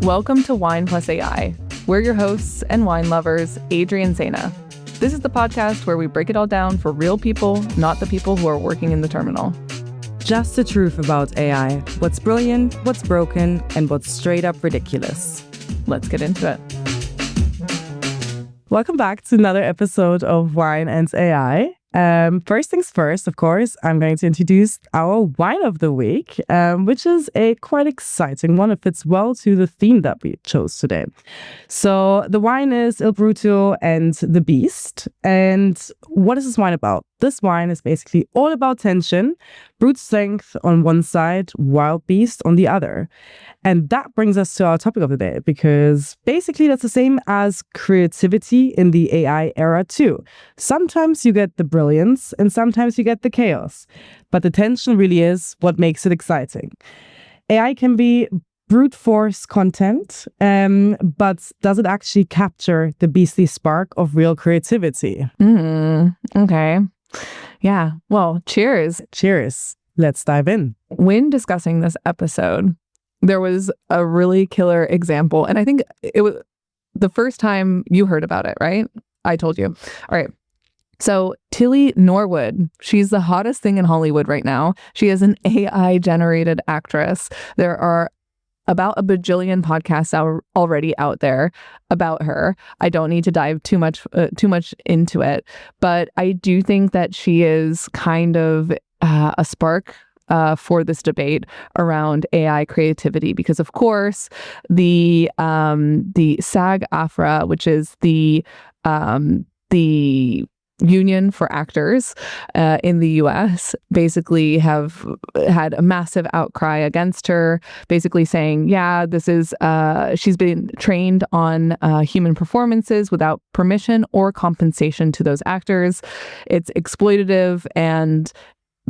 Welcome to Wine Plus AI. We're your hosts and wine lovers, Adrie and Seyna. This is the podcast where we break it all down for real people, not the people who are working in the terminal. Just the truth about AI. What's brilliant, what's broken, and what's straight up ridiculous. Let's get into it. Welcome back to another episode of Wine and AI. First things first, of course, I'm going to introduce our wine of the week, which is a quite exciting one. It fits well to the theme that we chose today. So the wine is Il Bruto and the Beast. And what is this wine about? This wine is basically all about tension, brute strength on one side, wild beast on the other. And that brings us to our topic of the day, because basically that's the same as creativity in the AI era too. Sometimes you get the brilliance and sometimes you get the chaos, but the tension really is what makes it exciting. AI can be brute force content, but does it actually capture the beastly spark of real creativity? Okay. Yeah. Well, cheers. Cheers. Let's dive in. When discussing this episode, there was a really killer example. And I think it was the first time you heard about it, right? I told you. All right. So Tilly Norwood, she's the hottest thing in Hollywood right now. She is an AI-generated actress. There are about a bajillion podcasts already out there about her. I don't need to dive too much into it, but I do think that she is kind of a spark for this debate around AI creativity, because of course the SAG-AFTRA, which is the union for actors in the US, basically have had a massive outcry against her, basically saying, yeah, this is she's been trained on human performances without permission or compensation to those actors. It's exploitative, and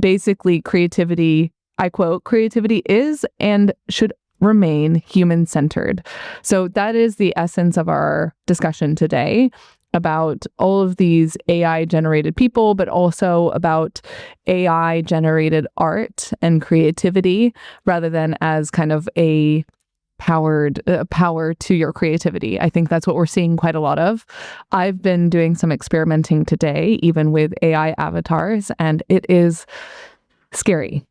basically creativity, I quote, creativity is and should remain human-centered. So that is the essence of our discussion today, about all of these AI-generated people, but also about AI-generated art and creativity, rather than as kind of a power to your creativity. I think that's what we're seeing quite a lot of. I've been doing some experimenting today, even with AI avatars, and it is scary.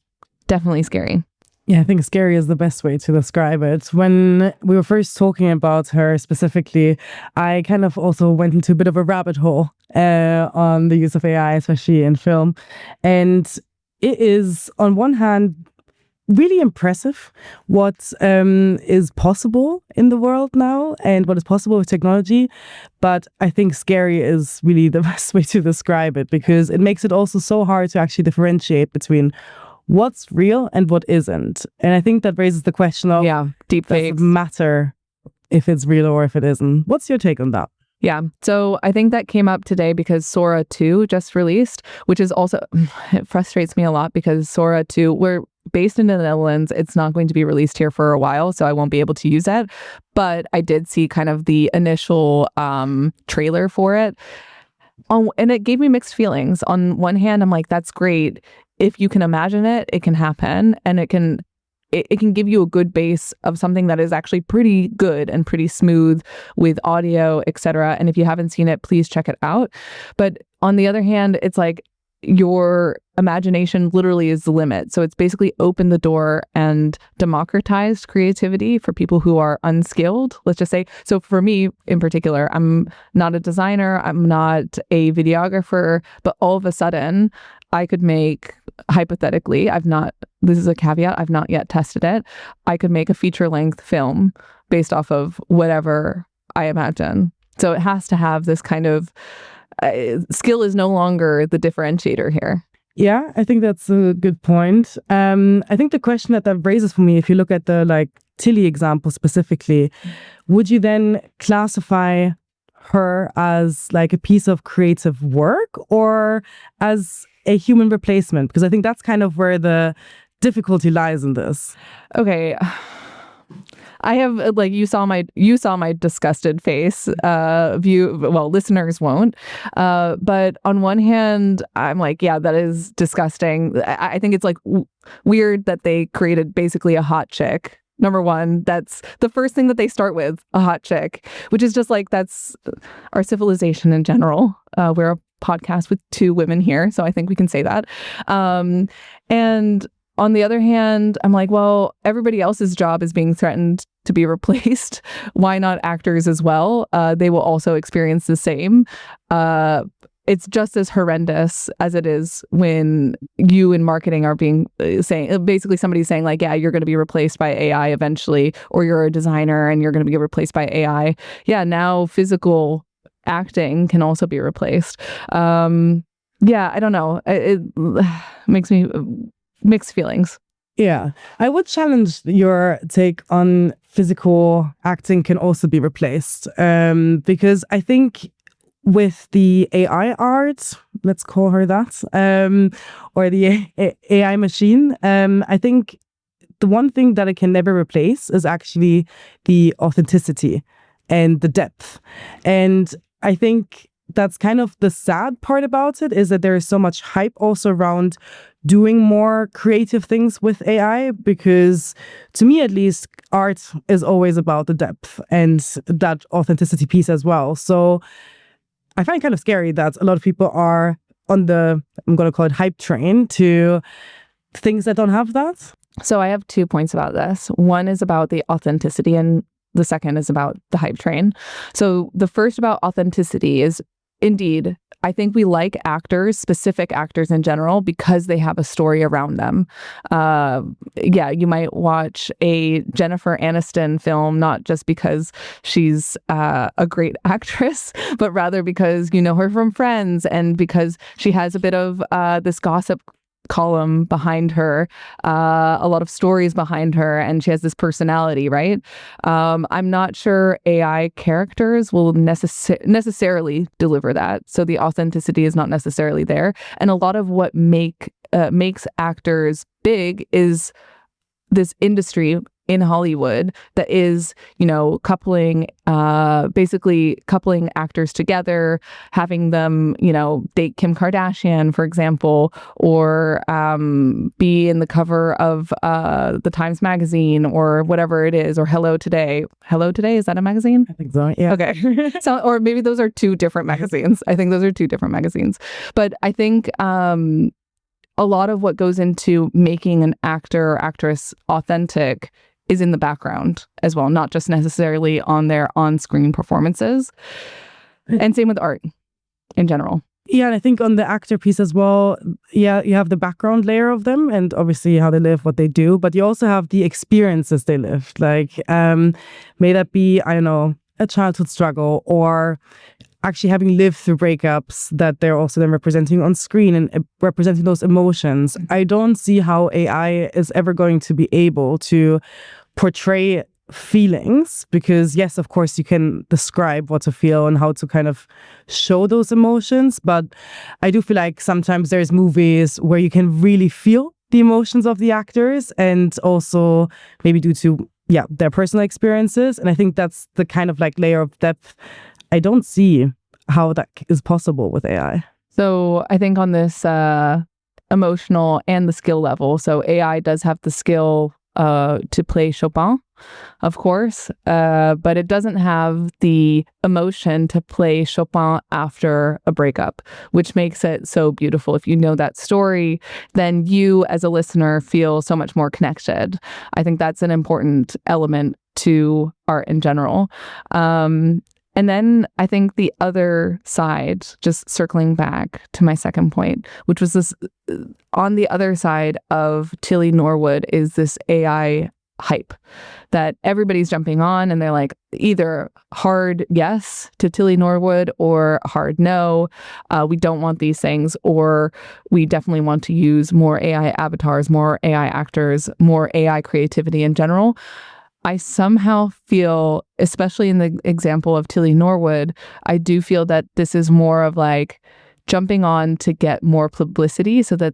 Definitely scary. Yeah, I think scary is the best way to describe it. When we were first talking about her specifically, I kind of also went into a bit of a rabbit hole on the use of AI, especially in film. And it is, on one hand, really impressive what is possible in the world now and what is possible with technology. But I think scary is really the best way to describe it, because it makes it also so hard to actually differentiate between what's real and what isn't. And I think that raises the question of, deep fakes. Does it matter if it's real or if it isn't? What's your take on that? Yeah, so I think that came up today because Sora 2 just released, which is also, it frustrates me a lot because Sora 2, we're based in the Netherlands. It's not going to be released here for a while, so I won't be able to use that. But I did see kind of the initial trailer for it. And it gave me mixed feelings. On one hand, I'm like, that's great. If you can imagine it, it can happen, and it can give you a good base of something that is actually pretty good and pretty smooth with audio, etc. And if you haven't seen it, please check it out. But on the other hand, it's like your imagination literally is the limit. So it's basically opened the door and democratized creativity for people who are unskilled, let's just say. So for me in particular, I'm not a designer, I'm not a videographer, but all of a sudden I could make, hypothetically, this is a caveat, I've not yet tested it, I could make a feature-length film based off of whatever I imagine. So it has to have this kind of, skill is no longer the differentiator here. Yeah, I think that's a good point. I think the question that raises for me, if you look at the Tilly example specifically, would you then classify her as a piece of creative work or as a human replacement? Because I think that's kind of where the difficulty lies in this. Okay. I have you saw my disgusted face. Listeners won't. But on one hand, I'm like, yeah, that is disgusting. I think it's weird that they created basically a hot chick number one. That's the first thing that they start with, a hot chick, which is just like, that's our civilization in general. We're a podcast with two women here, so I think we can say that. And on the other hand, I'm like, well, everybody else's job is being threatened to be replaced. Why not actors as well? They will also experience the same. It's just as horrendous as it is when you in marketing are being saying, basically somebody's saying like, yeah, you're going to be replaced by AI eventually, or you're a designer and you're going to be replaced by AI. Yeah, now physical acting can also be replaced. Yeah, I don't know. It makes me mixed feelings. Yeah, I would challenge your take on physical acting can also be replaced, because I think with the AI art, let's call her that, or the AI machine, I think the one thing that it can never replace is actually the authenticity and the depth. And I think that's kind of the sad part about it, is that there is so much hype also around doing more creative things with AI, because to me at least, art is always about the depth and that authenticity piece as well. So I find it kind of scary that a lot of people are on the, I'm going to call it hype train to things that don't have that. So I have 2 points about this. One is about the authenticity and the second is about the hype train. So the first about authenticity is, indeed, I think we like actors, specific actors in general, because they have a story around them. Yeah, you might watch a Jennifer Aniston film, not just because she's a great actress, but rather because you know her from Friends and because she has a bit of this gossip column behind her, a lot of stories behind her, and she has this personality, right? I'm not sure AI characters will necessarily deliver that. So the authenticity is not necessarily there. And a lot of what makes actors big is this industry in Hollywood that is, you know, basically coupling actors together, having them, you know, date Kim Kardashian, for example, or be in the cover of the Times Magazine or whatever it is, or Hello Today. Hello Today, is that a magazine? I think so, yeah. Okay. So, or maybe those are two different magazines. I think those are two different magazines. But I think a lot of what goes into making an actor or actress authentic is in the background as well, not just necessarily on their on-screen performances. And same with art in general. Yeah, and I think on the actor piece as well, yeah, you have the background layer of them and obviously how they live, what they do, but you also have the experiences they lived. Like, may that be, I don't know, a childhood struggle or actually having lived through breakups that they're also then representing on screen and representing those emotions. I don't see how AI is ever going to be able to portray feelings, because yes, of course, you can describe what to feel and how to kind of show those emotions. But I do feel like sometimes there's movies where you can really feel the emotions of the actors and also maybe due to, yeah, their personal experiences. And I think that's the kind of like layer of depth I don't see how that is possible with AI. So I think on this emotional and the skill level, so AI does have the skill to play Chopin, of course, but it doesn't have the emotion to play Chopin after a breakup, which makes it so beautiful. If you know that story, then you as a listener feel so much more connected. I think that's an important element to art in general. And then I think the other side, just circling back to my second point, which was this, on the other side of Tilly Norwood is this AI hype that everybody's jumping on and they're like either hard yes to Tilly Norwood or hard no, we don't want these things, or we definitely want to use more AI avatars, more AI actors, more AI creativity in general. I somehow feel, especially in the example of Tilly Norwood, I do feel that this is more of like jumping on to get more publicity so that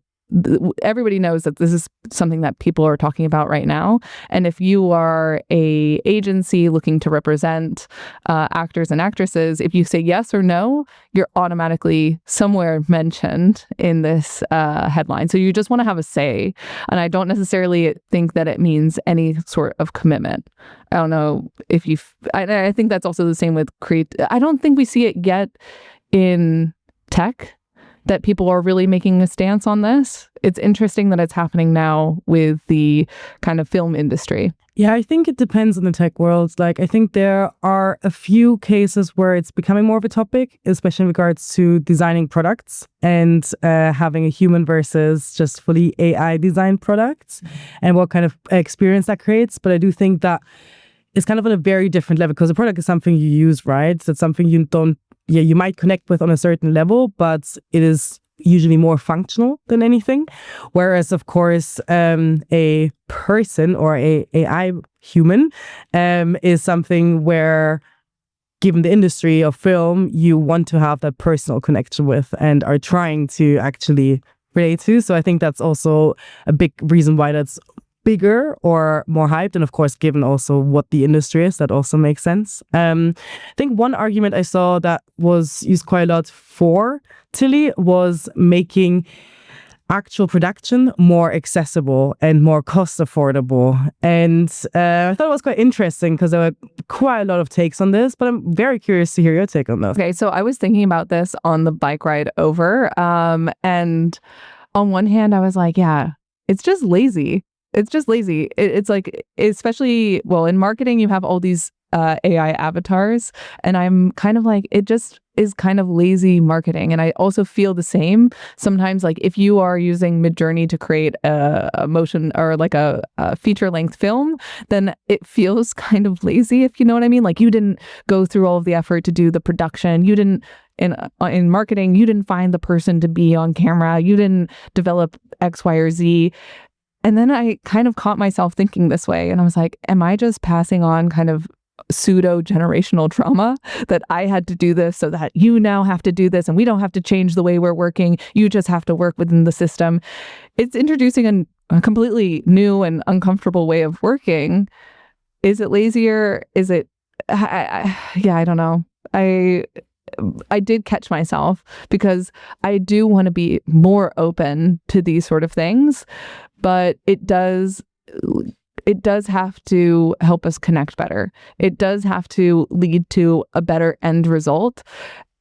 everybody knows that this is something that people are talking about right now. And if you are a agency looking to represent actors and actresses, if you say yes or no, you're automatically somewhere mentioned in this headline. So you just want to have a say. And I don't necessarily think that it means any sort of commitment. I don't know if I think that's also the same with I don't think we see it yet in tech, that people are really making a stance on this. It's interesting that it's happening now with the kind of film industry. Yeah, I think it depends on the tech world. Like, I think there are a few cases where it's becoming more of a topic, especially in regards to designing products and having a human versus just fully AI designed products and what kind of experience that creates. But I do think that it's kind of on a very different level, because the product is something you use, right? So it's something you might connect with on a certain level, but it is usually more functional than anything. Whereas, of course, a person or a AI human is something where, given the industry of film, you want to have that personal connection with and are trying to actually relate to. So I think that's also a big reason why that's bigger or more hyped. And of course, given also what the industry is, that also makes sense. I think one argument I saw that was used quite a lot for Tilly was making actual production more accessible and more cost affordable. And I thought it was quite interesting because there were quite a lot of takes on this, but I'm very curious to hear your take on this. Okay, so I was thinking about this on the bike ride over. And on one hand, I was like, yeah, it's just lazy. It's just lazy. It's like, especially, well, in marketing, you have all these AI avatars, and I'm kind of like, it just is kind of lazy marketing. And I also feel the same sometimes. Like, if you are using Midjourney to create a motion or like a feature length film, then it feels kind of lazy, if you know what I mean. Like, you didn't go through all of the effort to do the production. You didn't, in marketing, you didn't find the person to be on camera. You didn't develop X, Y, or Z. And then I kind of caught myself thinking this way, and I was like, am I just passing on kind of pseudo generational trauma that I had to do this so that you now have to do this and we don't have to change the way we're working. You just have to work within the system. It's introducing a completely new and uncomfortable way of working. Is it lazier? Is it, yeah, I don't know. I did catch myself because I do want to be more open to these sort of things, but it does have to help us connect better. It does have to lead to a better end result.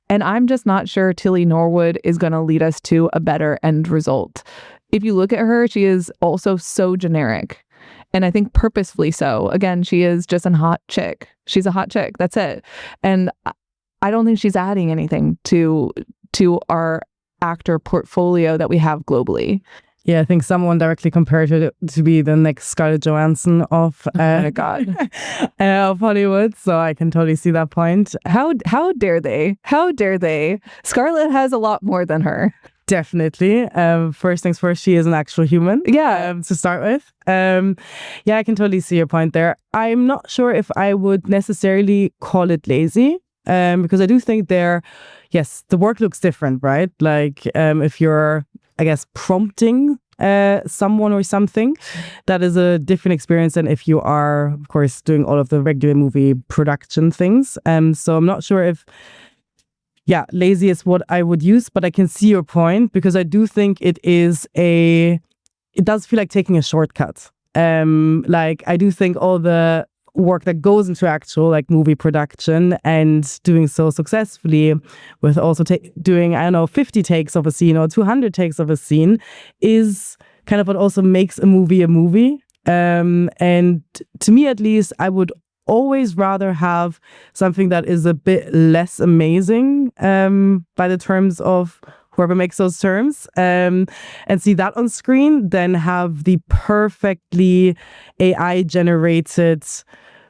And I'm just not sure Tilly Norwood is going to lead us to a better end result. If you look at her, she is also so generic. And I think purposefully so. Again, she is just a hot chick. She's a hot chick. That's it. And I don't think she's adding anything to our actor portfolio that we have globally. Yeah, I think someone directly compared her to be the next Scarlett Johansson of oh my God. Of Hollywood. So I can totally see that point. How dare they? How dare they? Scarlett has a lot more than her. Definitely. First things first, she is an actual human. Yeah. To start with. Yeah, I can totally see your point there. I'm not sure if I would necessarily call it lazy. Because I do think yes, the work looks different, right? Like if you're, I guess, prompting someone or something, that is a different experience than if you are, of course, doing all of the regular movie production things. So I'm not sure if, lazy is what I would use, but I can see your point because I do think it does feel like taking a shortcut. Like I do think all the work that goes into actual like movie production and doing so successfully with also doing 50 takes of a scene or 200 takes of a scene is kind of what also makes a movie a movie. And to me at least, I would always rather have something that is a bit less amazing by the terms of whoever makes those terms, and see that on screen than have the perfectly AI generated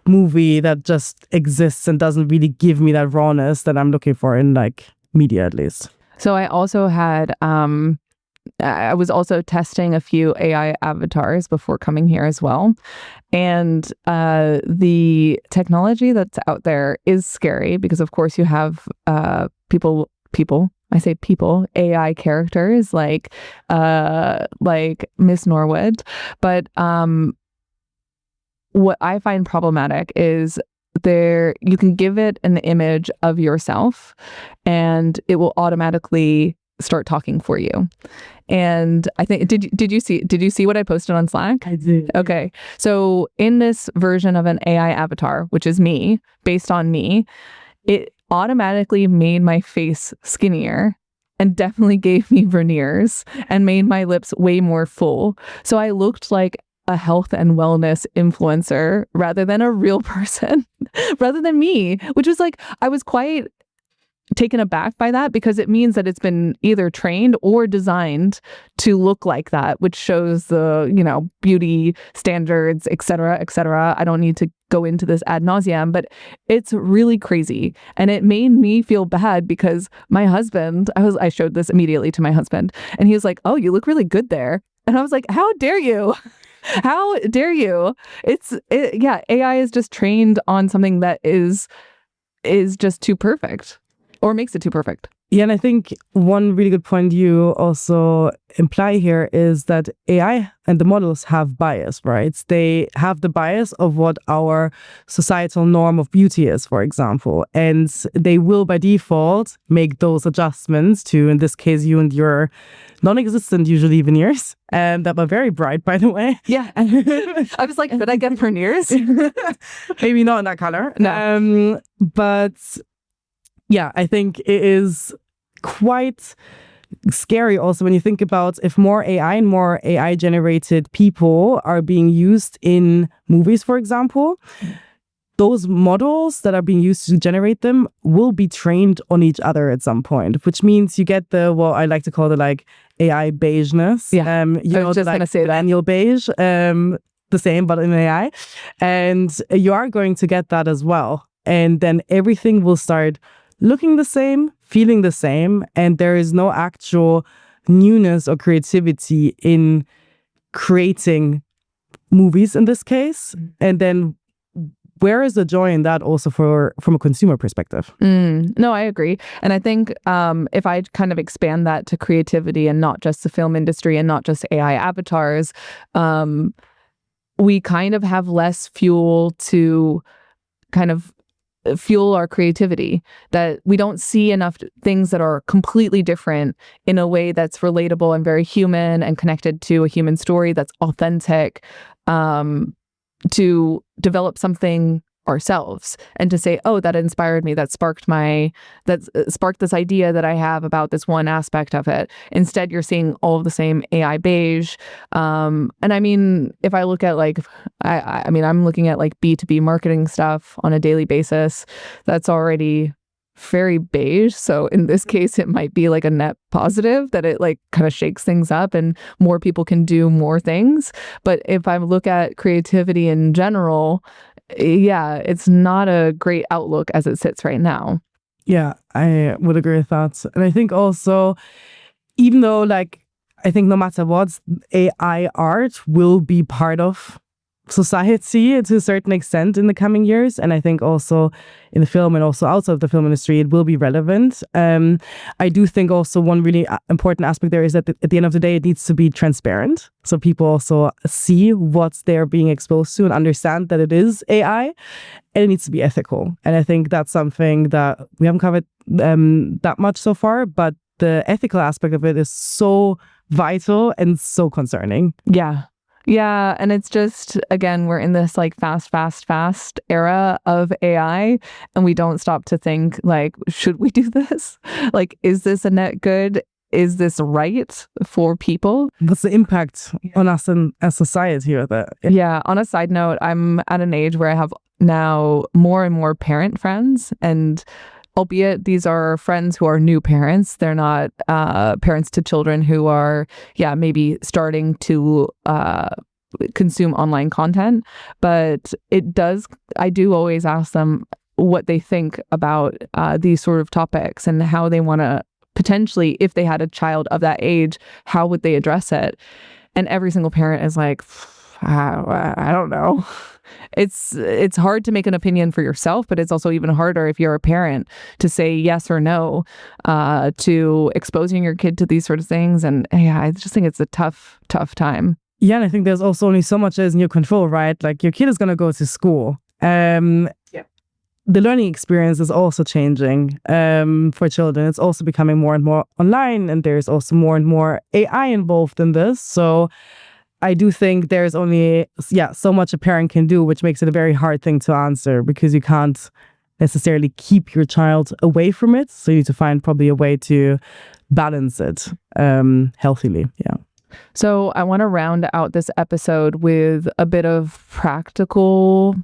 movie that just exists and doesn't really give me that rawness that I'm looking for in like media at least. So I also had I was also testing a few AI avatars before coming here as well. And the technology that's out there is scary because, of course, you have people I say people, AI characters like Miss Norwood. But what I find problematic is you can give it an image of yourself and it will automatically start talking for you. And I think did you see what I posted on Slack? I did. Okay. So in this version of an AI avatar, which is me, based on me, it automatically made my face skinnier and definitely gave me veneers and made my lips way more full. So I looked like a health and wellness influencer rather than a real person, rather than me, which was like, I was quite taken aback by that because it means that it's been either trained or designed to look like that, which shows the, beauty standards, et cetera, et cetera. I don't need to go into this ad nauseum, but it's really crazy. And it made me feel bad because my husband, I showed this immediately to my husband and he was like, "Oh, you look really good there." And I was like, "How dare you?" How dare you? AI is just trained on something that is just too perfect or makes it too perfect. Yeah, and I think one really good point you also imply here is that AI and the models have bias, right? They have the bias of what our societal norm of beauty is, for example, and they will by default make those adjustments to, in this case, you and your non-existent usually veneers, and that were very bright, by the way. Yeah. I was like, should I get veneers? Maybe not in that color. No. But yeah, I think it is quite scary also when you think about if more AI and more AI generated people are being used in movies, for example, those models that are being used to generate them will be trained on each other at some point, which means you get I like to call it like AI beigeness. Yeah. I was just going to say that. Daniel beige, the same, but in AI. And you are going to get that as well. And then everything will start looking the same, feeling the same, and there is no actual newness or creativity in creating movies in this case. And then where is the joy in that also from a consumer perspective? No, I agree. And I think if I kind of expand that to creativity and not just the film industry and not just AI avatars, we kind of have less fuel to kind of fuel our creativity, that we don't see enough things that are completely different in a way that's relatable and very human and connected to a human story that's authentic, to develop something ourselves and to say, oh, that inspired me, that sparked this idea that I have about this one aspect of it. Instead, you're seeing all of the same AI beige. And I mean, if I look at I'm looking at like B2B marketing stuff on a daily basis, that's already very beige. So in this case, it might be like a net positive that it like kind of shakes things up and more people can do more things. But if I look at creativity in general, yeah, it's not a great outlook as it sits right now. Yeah, I would agree with that. And I think also, even though I think no matter what, AI art will be part of society to a certain extent in the coming years. And I think also in the film and also outside of the film industry, it will be relevant. I do think also one really important aspect there is that at the end of the day, it needs to be transparent. So people also see what they're being exposed to and understand that it is AI, and it needs to be ethical. And I think that's something that we haven't covered that much so far, but the ethical aspect of it is so vital and so concerning. Yeah, and it's just, again, we're in this like fast era of AI, and we don't stop to think like, should we do this? Like, is this a net good? Is this right for people? What's the impact on us and as society with it? Yeah, on a side note, I'm at an age where I have now more and more parent friends, and albeit these are friends who are new parents, they're not parents to children who are, maybe starting to consume online content. But I do always ask them what they think about these sort of topics and how they want to potentially, if they had a child of that age, how would they address it? And every single parent is like, I don't know. it's hard to make an opinion for yourself, but it's also even harder if you're a parent to say yes or no to exposing your kid to these sort of things. And yeah, I just think it's a tough time. Yeah, and I think there's also only so much that is in your control, right? Like your kid is going to go to school. The learning experience is also changing for children. It's also becoming more and more online, and there's also more and more AI involved in this. So I do think there's only, so much a parent can do, which makes it a very hard thing to answer because you can't necessarily keep your child away from it. So you need to find probably a way to balance it healthily. Yeah. So I want to round out this episode with a bit of practical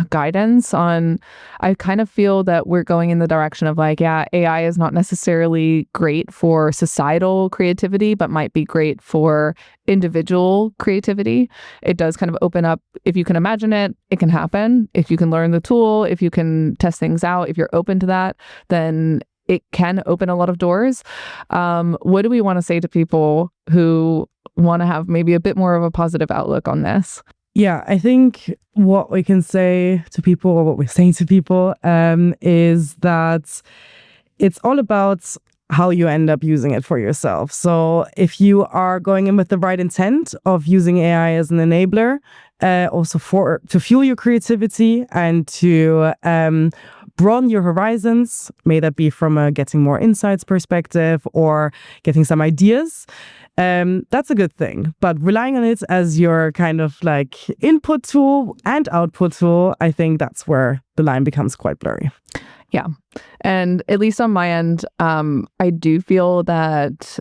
guidance on, I kind of feel that we're going in the direction of like, AI is not necessarily great for societal creativity, but might be great for individual creativity. It does kind of open up, if you can imagine it, it can happen. If you can learn the tool, if you can test things out, if you're open to that, then it can open a lot of doors. What do we want to say to people who want to have maybe a bit more of a positive outlook on this? Yeah, I think what we can say to people, or what we're saying to people, is that it's all about how you end up using it for yourself. So if you are going in with the right intent of using AI as an enabler, also to fuel your creativity and to broaden your horizons, may that be from a getting more insights perspective or getting some ideas, that's a good thing. But relying on it as your kind of like input tool and output tool, I think that's where the line becomes quite blurry. Yeah. And at least on my end, I do feel that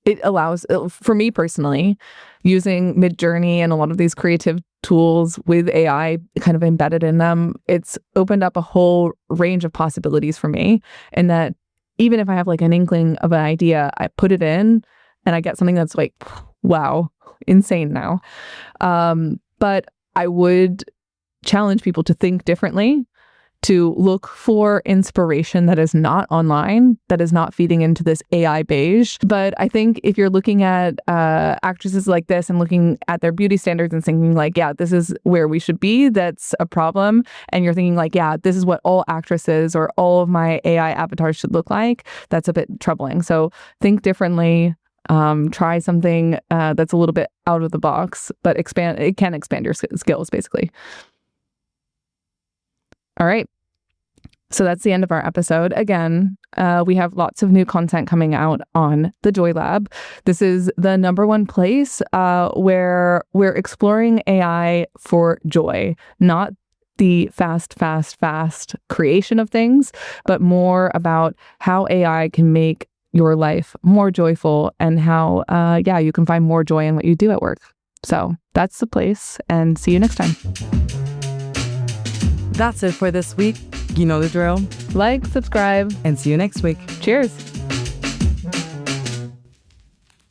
it allows, for me personally, using Midjourney and a lot of these creative tools with AI kind of embedded in them, it's opened up a whole range of possibilities for me. And that even if I have like an inkling of an idea, I put it in and I get something that's like, wow, insane now. But I would challenge people to think differently, to look for inspiration that is not online, that is not feeding into this AI beige. But I think if you're looking at actresses like this and looking at their beauty standards and thinking like, yeah, this is where we should be, that's a problem. And you're thinking like, yeah, this is what all actresses or all of my AI avatars should look like, that's a bit troubling. So think differently. Try something that's a little bit out of the box, but it can expand your skills, basically. All right. So that's the end of our episode. Again, we have lots of new content coming out on the Joy Lab. This is the #1 place where we're exploring AI for joy, not the fast creation of things, but more about how AI can make your life more joyful and how, you can find more joy in what you do at work. So that's the place, and see you next time. That's it for this week. You know the drill. Like, subscribe, and see you next week. Cheers.